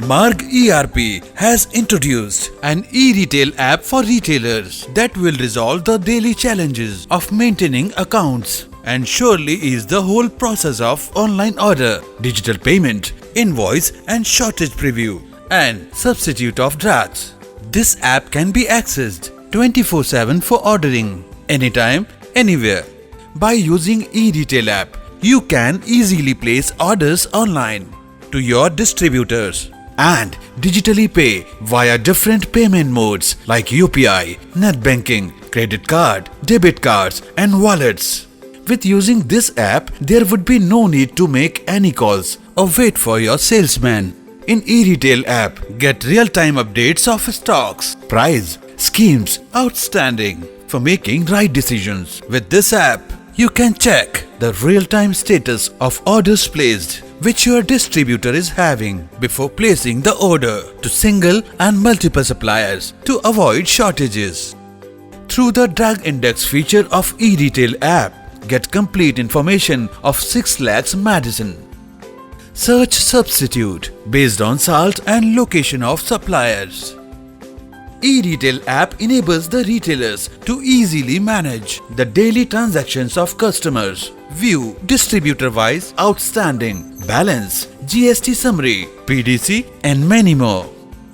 Marg ERP has introduced an e-retail app for retailers that will resolve the daily challenges of maintaining accounts and surely ease the whole process of online order, digital payment, invoice and shortage preview, and substitute of drafts. This app can be accessed 24/7 for ordering, anytime, anywhere. By using e-retail app, you can easily place orders online to your distributors and digitally pay via different payment modes like UPI, net banking, credit card, debit cards and wallets. With using this app, there would be no need to make any calls or wait for your salesman. In e-retail app, get real-time updates of stocks, price, schemes, outstanding for making right decisions. With this app, you can check the real-time status of orders placed which your distributor is having before placing the order to single and multiple suppliers to avoid shortages. Through the drug index feature of e-retail app, get complete information of 6 lakhs medicine. Search substitute based on salt and location of suppliers. E-retail app enables the retailers to easily manage the daily transactions of customers, view distributor-wise outstanding, balance, GST summary, PDC and many more.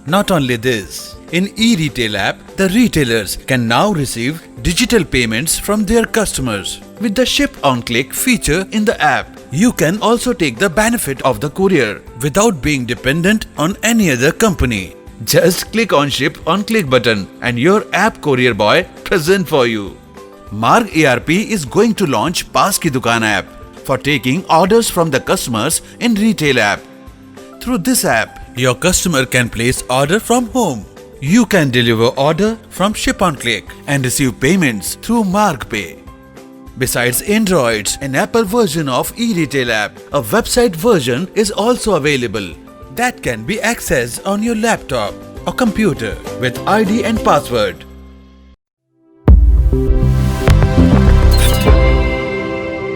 Not only this, in e-retail app, the retailers can now receive digital payments from their customers. With the Ship on Click feature in the app, you can also take the benefit of the courier without being dependent on any other company. Just click on Ship on Click button and your app courier boy present for you. Marg ERP is going to launch Paas Ki Dukaan app for taking orders from the customers in retail app. Through this app, your customer can place order from home. You can deliver order from Ship on Click and receive payments through Marg Pay. Besides Androids and Apple version of e-retail app, a website version is also available that can be accessed on your laptop or computer with ID and password.